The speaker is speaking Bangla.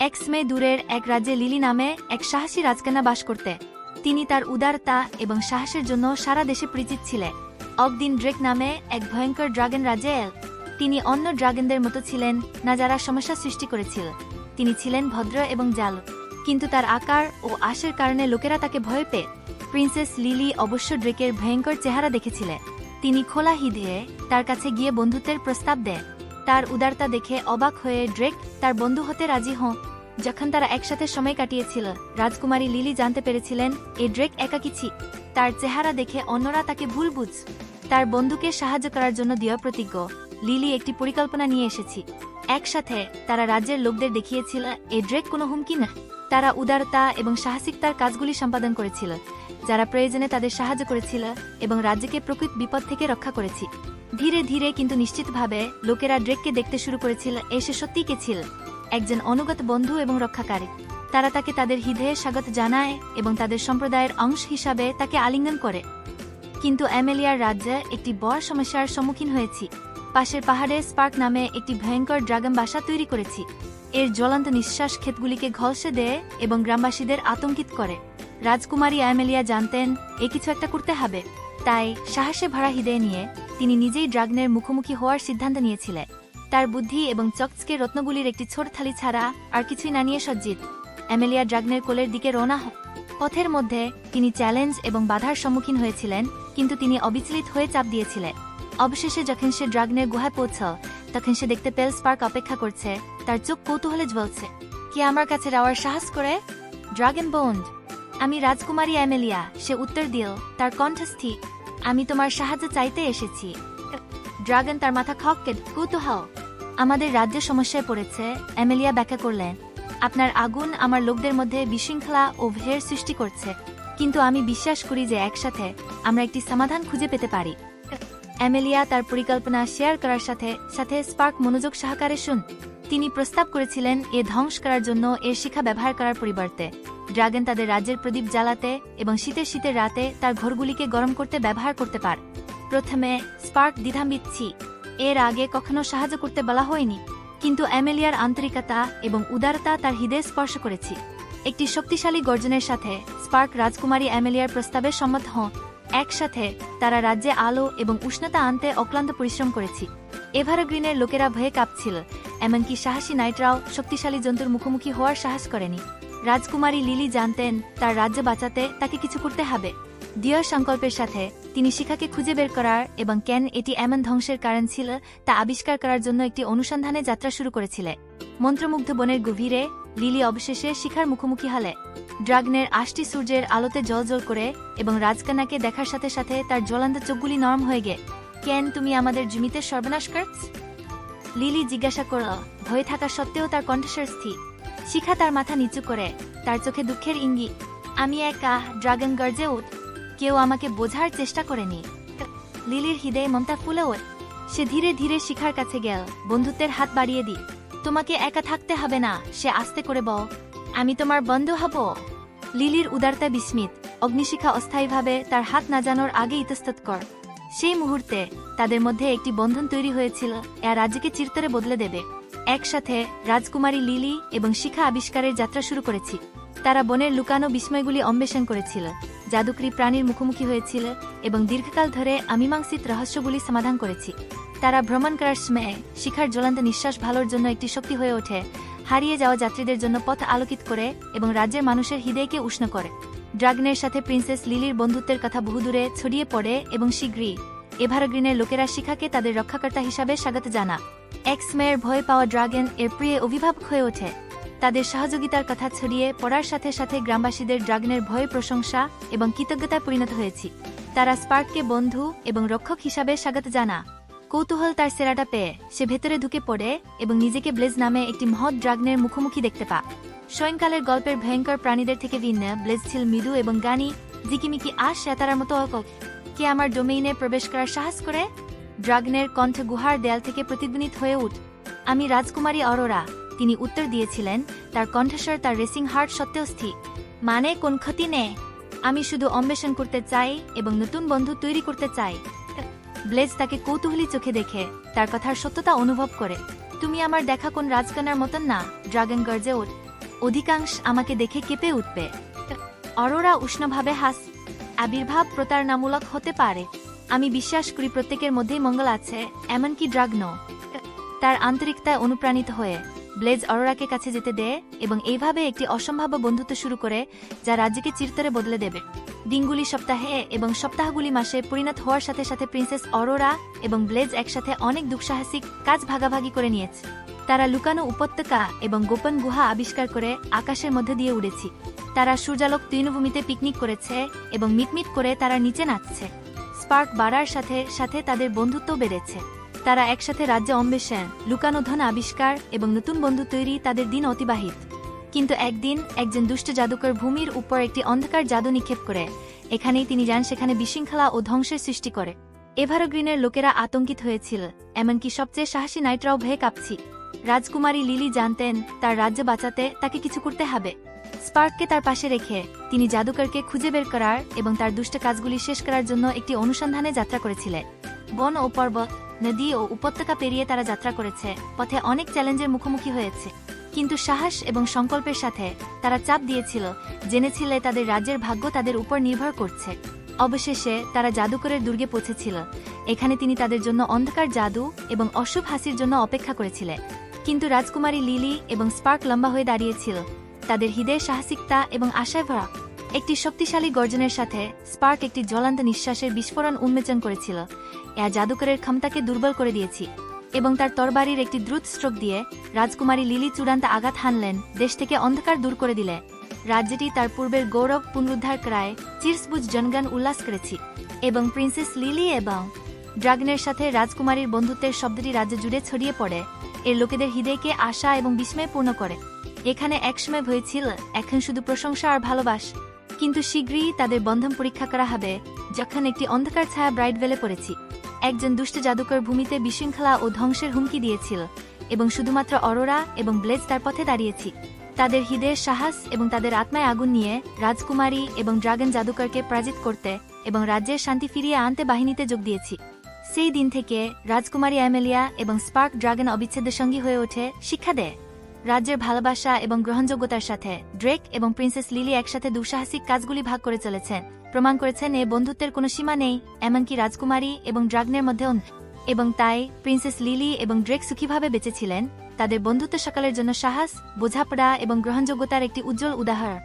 এক্সমে দূরের এক রাজ্যে লিলি নামে এক সাহসী রাজকন্যা বাস করতে। তিনি তার উদারতা এবং সাহসের জন্য সারা দেশে পরিচিত ছিলেন। একদিন ড্রেক নামে এক ভয়ঙ্কর ড্রাগন রাজ্যে এল। তিনি অন্য ড্রাগনদের মতো ছিলেন না, যারা সমস্যা সৃষ্টি করেছিল। তিনি ছিলেন ভদ্র এবং জাল, কিন্তু তার আকার ও আশের কারণে লোকেরা তাকে ভয় পেত। প্রিন্সেস লিলি অবশ্য ড্রেকের ভয়ঙ্কর চেহারা দেখেছিলেন। তিনি খোলা হৃদয়ে তার কাছে গিয়ে বন্ধুত্বের প্রস্তাব দেন। তার উদারতা দেখে অবাক হয়ে ড্রেক তার বন্ধু হতে রাজি হন। যখন তারা একসাথে সময় কাটিয়েছিল, রাজকুমারী লিলি জানতে পেরেছিলেন এ ড্রেক একাকী ছিল। তার চেহারা দেখে অন্যরা তাকে ভুল বুঝ। তার বন্ধুকে সাহায্য করার জন্য দৃঢ় প্রতিজ্ঞ লিলি একটি পরিকল্পনা নিয়ে এসেছি। একসাথে তারা রাজ্যের লোকদের দেখিয়েছিল এ ড্রেক কোনো হুমকি না। তারা উদারতা এবং সাহসিকতার কাজগুলি সম্পাদন করেছিল, যারা প্রয়োজনে তাদের সাহায্য করেছিল এবং রাজ্যকে প্রকৃত বিপদ থেকে রক্ষা করেছি। ধীরে ধীরে কিন্তু নিশ্চিতভাবে লোকেরা ড্রেককে দেখতে শুরু করেছিল সে সত্যিই কে ছিল, একজন অনুগত বন্ধু এবং রক্ষাকারী। তারা তাকে তাদের হৃদয়ে স্বাগত জানায় এবং তাদের সম্প্রদায়ের অংশ হিসাবে তাকে আলিঙ্গন করে। কিন্তু অ্যামেলিয়ার রাজ্যে একটি বড় সমস্যার সম্মুখীন হয়েছি। পাশের পাহাড়ে স্পার্ক নামে একটি ভয়ঙ্কর ড্রাগন বাসা তৈরি করেছি। এর জ্বলন্ত নিঃশ্বাস ক্ষেতগুলিকে ঝলসে দেয় এবং গ্রামবাসীদের আতঙ্কিত করে। রাজকুমারী অ্যামেলিয়া জানতেন এ কিছু একটা করতে হবে। তাই সাহসে ভরা হৃদয়ে নিয়ে তিনি নিজেই ড্রাগনের মুখোমুখি হওয়ার সিদ্ধান্ত নিয়েছিলেন। তার বুদ্ধি এবং চকচকে রত্নগুলির একটি ছোট থালি ছাড়া আর কিছুই না নিয়ে সজ্জিত অ্যামেলিয়া ড্রাগনের কোলের দিকে রওনা হন। পথের মধ্যে তিনি চ্যালেঞ্জ এবং বাধার সম্মুখীন হয়েছিলেন, কিন্তু তিনি অবিচলিত হয়ে চাপ দিয়েছিলেন। অবশেষে যখন সে ড্রাগনের গুহায় পৌঁছল, তখন সে দেখতে পেল স্পার্ক অপেক্ষা করছে। তার চোখ কৌতূহলে জ্বলছে। কে আমার কাছে যাওয়ার সাহস করে? ড্রাগন বন্ধ, আমি রাজকুমারী অ্যামেলিয়া, সে উত্তর দিল, তার কণ্ঠস্থির। আমি তোমার সাহায্য চাইতে এসেছি। ড্রাগন তার মাথা খক্কে কৌতূহল। আমাদের রাজ্য সমস্যায় পড়েছে, অ্যামেলিয়া ব্যাখ্যা করলেন। আপনার আগুন আমার লোকদের মধ্যে বিশৃঙ্খলা ও ভয়ের সৃষ্টি করছে, কিন্তু আমি বিশ্বাস করি যে একসাথে আমরা একটি সমাধান খুঁজে পেতে পারি। অ্যামেলিয়া তার পরিকল্পনা শেয়ার করার সাথে সাথে স্পার্ক মনোযোগ সহকারে শুন। তিনি প্রস্তাব করেছিলেন এ ধ্বংস করার জন্য এর শিখা ব্যবহার করার পরিবর্তে ড্রাগন তাদের রাজ্যের প্রদীপ জ্বালাতে এবং শীতের রাতে তার ঘরগুলিকে গরম করতে ব্যবহার করতে পারে। প্রথমে স্পার্ক দ্বিধান্বিত ছিল। এর আগে কখনো সাহায্য করতে বলা হয়নি, কিন্তু অ্যামেলিয়ার আন্তরিকতা এবং উদারতা তার হৃদয়ে স্পর্শ করেছে। একটি শক্তিশালী গর্জনের সাথে স্পার্ক রাজকুমারী অ্যামেলিয়ার প্রস্তাবে সম্মত হন। একসাথে তারা রাজ্যে আলো এবং উষ্ণতা আনতে অক্লান্ত পরিশ্রম করেছে। এভারগ্রিনের লোকেরা ভয়ে কাঁপছিল, এমনকি সাহসী নাইটরাও শক্তিশালী জন্তুর মুখোমুখি হওয়ার সাহস করেনি। রাজকুমারী লিলি জানতেন তার রাজ্য বাঁচাতে তাকে কিছু করতে হবে। দৃঢ় সংকল্পের সাথে তিনি শিখাকে খুঁজে বের করার এবং কেন এটি এমন ধ্বংসের কারণ ছিল তা আবিষ্কার করার জন্য একটি অনুসন্ধানে যাত্রা শুরু করেছিলেন। মন্ত্রমুগ্ধ বনের গভীরে লিলি অবশেষে শিখার মুখোমুখি হলে। ড্রাগনের আষ্টি সূর্যের আলোতে জ্বলজ্বল করে এবং রাজকন্যাকে দেখার সাথে সাথে তার জ্বলন্ত চোখগুলি নরম হয়ে গে। কেন তুমি আমাদের জমিতে সর্বনাশ করছ? লিলি জিজ্ঞাসা করল, ভয় থাকা সত্ত্বেও তার কণ্ঠস্বর স্থির। শিখা তার মাথা নিচু করে, তার চোখে দুঃখের ইঙ্গিত। আমি একা, ড্রাগন গর্জে উঠ, কেউ আমাকে বোঝার চেষ্টা করেনি। লিলির হৃদয়ে মমতা ফুলে ওঠ। সে ধীরে ধীরে শিখার কাছে গেল, বন্ধুত্বের হাত বাড়িয়ে দি। তোমাকে একা থাকতে হবে না, সে আস্তে করে বল, আমি তোমার বন্ধু হব। লিলির উদারতা বিস্মিত। অগ্নিশিখা অস্থায়ীভাবে তার হাত না জানার আগে ইতস্তত কর। সেই মুহূর্তে তাদের মধ্যে একটি বন্ধন তৈরি হয়েছিল, এ রাজ্যকে চিরতরে বদলে দেবে। একসাথে রাজকুমারী লিলি এবং শিখা আবিষ্কারের যাত্রা শুরু করেছে। তারা বনের লুকানো বিস্ময়গুলি অন্বেষণ করেছিল, জাদুকরী প্রাণীর মুখোমুখি হয়েছিল এবং দীর্ঘকাল ধরে অমীমাংসিত রহস্যগুলি সমাধান করেছে। তারা ভ্রমণ করার সময় শিখার জ্বলন্ত নিঃশ্বাস ভালোর জন্য একটি শক্তি হয়ে ওঠে, হারিয়ে যাওয়া যাত্রীদের জন্য পথ আলোকিত করে এবং রাজ্যের মানুষের হৃদয়কে উষ্ণ করে। ড্রাগনের সাথে প্রিন্সেস লিলির বন্ধুত্বের কথা বহুদূরে ছড়িয়ে পড়ে এবং শীঘ্রই এভারগ্রিনের লোকেরা শিখাকে তাদের রক্ষাকর্তা হিসাবে স্বাগত জানা। এক্সমের ভয় পাওয়া ড্রাগন এর প্রিয় অভিভাবক হয়ে ওঠে। তাদের সহযোগিতার কথা ছড়িয়ে পড়ার সাথে সাথে গ্রামবাসীদের ড্রাগনের ভয়ে প্রশংসা এবং কৃতজ্ঞতায় পরিণত হয়েছে। তারা স্পার্ককে বন্ধু এবং রক্ষক হিসাবে স্বাগত জানা। কৌতূহল তার সেরাটা পেয়ে সে ভেতরে ঢুকে পড়ে এবং নিজেকে ব্লেজ নামে একটি মহৎ ড্রাগনের মুখোমুখি দেখতে পা। স্বয়ংকালের গল্পের ভয়ঙ্কর প্রাণীদের থেকে ভিন্ন ব্লেজ ছিল মৃদু এবং গানি, জিকিমিকি আশ সেতারার মতো অকক। কে আমার ডোমেইনে প্রবেশ করার সাহস করে? ড্রাগনের কণ্ঠ গুহার দেয়াল থেকে প্রতিধ্বনিত হয়ে উঠ। আমি রাজকুমারী অরোরা, তিনি উত্তর দিয়েছিলেন, তার কণ্ঠস্বর তার রেসিং হার্ট সত্ত্বেও স্থির। মানে কোন ক্ষতি নেই, আমি শুধু অন্বেষণ করতে চাই এবং নতুন বন্ধু তৈরি করতে চাই। ব্লেজ তাকে কৌতূহলী চোখে দেখে তার কথার সত্যতা অনুভব করে। তুমি আমার দেখা কোন রাজকন্যার মতন না, ড্রাগন গর্জে ওঠ। অধিকাংশ আমাকে দেখে কেঁপে উঠবে। অরোরা উষ্ণভাবে হাস। আবির্ভাব প্রতারণামূলক হতে পারে। আমি বিশ্বাস করি প্রত্যেকের মধ্যেই মঙ্গল আছে, এমনকি ড্রাগন। তার আন্তরিকতায় অনুপ্রাণিত হয়ে ব্লেজ অরোরাকে কাছে যেতে দেয় এবং এইভাবে একটি অসম্ভাব্য বন্ধুত্ব শুরু করে যা রাজ্যকে চিরতরে বদলে দেবে। দিনগুলি সপ্তাহে এবং সপ্তাহগুলি মাসে পরিণত হওয়ার সাথে সাথে প্রিন্সেস অরোরা এবং ব্লেজ একসাথে অনেক দুঃসাহসিক কাজ ভাগাভাগি করে নিয়েছে। তারা লুকানো উপত্যকা এবং গোপন গুহা আবিষ্কার করে আকাশের মধ্যে দিয়ে উড়েছি। তারা সূর্যালোক তৃণভূমিতে পিকনিক করেছে এবং মিটমিট করে তারা নিচে নাচছে। স্পার্ক বাড়ার সাথে সাথে তাদের বন্ধুত্ব বেড়েছে। তারা একসাথে রাজ্য অন্বেষণ, লুকানো ধন আবিষ্কার এবং নতুন বন্ধু তৈরি তাদের দিন অতিবাহিত। কিন্তু একদিন একজন দুষ্ট জাদুকর ভূমির উপর একটি অন্ধকার জাদু নিক্ষেপ করে। এখানেই তিনি যান সেখানে বিশৃঙ্খলা ও ধ্বংসের সৃষ্টি করে। এভারগ্রিনের লোকেরা আতঙ্কিত হয়েছিল, এমনকি সবচেয়ে সাহসী নাইটরাও ভয়ে কাঁপছি। রাজকুমারী লিলি জানতেন তার রাজ্য বাঁচাতে তাকে কিছু করতে হবে। স্পার্ককে তার পাশে রেখে তিনি জাদুকরকে খুঁজে বের করার এবং তার দুষ্ট কাজগুলি শেষ করার জন্য একটি অনুসন্ধানে যাত্রা করেছিলেন। বন ও পর্বত, নদী ও উপত্যকা পেরিয়ে তারা যাত্রা করেছে, পথে অনেক চ্যালেঞ্জের মুখোমুখি হয়েছে। কিন্তু সাহস এবং সংকল্পের সাথে তারা চাপ দিয়েছিল, জেনেছিল তাদের রাজ্যের ভাগ্য তাদের উপর নির্ভর করছে। অবশেষে তারা জাদুকরের দুর্গে পৌঁছেছিল। এখানে তিনি তাদের জন্য অন্ধকার জাদু এবং অশুভ হাসির জন্য অপেক্ষা করেছিলেন। কিন্তু রাজকুমারী লিলি এবং স্পার্ক লম্বা হয়ে দাঁড়িয়েছিল, তাদের হৃদয়ে সাহসিকতা এবং আশায় ভরা। একটি শক্তিশালী গর্জনের সাথে স্পার্ক একটি জ্বলন্ত নিঃশ্বাসের বিস্ফোরণ উন্মোচন করেছিল। জাদুকরের ক্ষমতাকে দুর্বল করে দিয়েছি এবং তার তরবারির একটি দ্রুত স্ট্রোক দিয়ে রাজকুমারী লিলি চূড়ান্ত আঘাত হানলেন, দেশ থেকে অন্ধকার দূর করে দিলে। রাজ্যটি তার পূর্বের গৌরব পুনরুদ্ধার করায় চিরসবুজ জনগণ উল্লাস করেছি এবং প্রিন্সেস লিলি এবং ড্রাগনের সাথে রাজকুমারীর বন্ধুত্বের শব্দটি রাজ্য জুড়ে ছড়িয়ে পড়ে, এর লোকেদের হৃদয়কে আশা এবং বিস্ময়ে পূর্ণ করে। এখানে একসময় ভয় ছিল, এখন শুধু প্রশংসা আর ভালোবাস। কিন্তু শীঘ্রই তাদের বন্ধন পরীক্ষা করা হবে যখন একটি অন্ধকার ছায়া ব্রাইটভেলে পড়েছি। একজন দুষ্ট জাদুকর ভূমিতে বিশৃঙ্খলা ও ধ্বংসের হুমকি দিয়েছিল এবং শুধুমাত্র অরোরা এবং ব্লেজ তার পথে দাঁড়িয়েছি। তাদের হৃদয়ের সাহস এবং তাদের আত্মায় আগুন নিয়ে রাজকুমারী এবং ড্রাগন জাদুকরকে পরাজিত করতে এবং রাজ্যের শান্তি ফিরিয়ে আনতে বাহিনীতে যোগ দিয়েছি। সেই দিন থেকে রাজকুমারী অ্যামেলিয়া এবং স্পার্ক ড্রাগন অবিচ্ছেদ্য সঙ্গী হয়ে ওঠে, শিক্ষা দেয়। রাজ্যের ভালোবাসা এবং গ্রহণযোগ্যতার সাথে ড্রেক এবং প্রিন্সেস লিলি একসাথে দুঃসাহসিক কাজগুলি ভাগ করে চলেছেন, প্রমাণ করেছেন এ বন্ধুত্বের কোনো সীমা নেই, এমনকি রাজকুমারী এবং ড্রাগনের মধ্যেও। এবং তাই প্রিন্সেস লিলি এবং ড্রেক সুখীভাবে বেঁচেছিলেন। তাদের বন্ধুত্ব সকালের জন্য সাহস, বোঝাপড়া এবং গ্রহণযোগ্যতার একটি উজ্জ্বল উদাহরণ।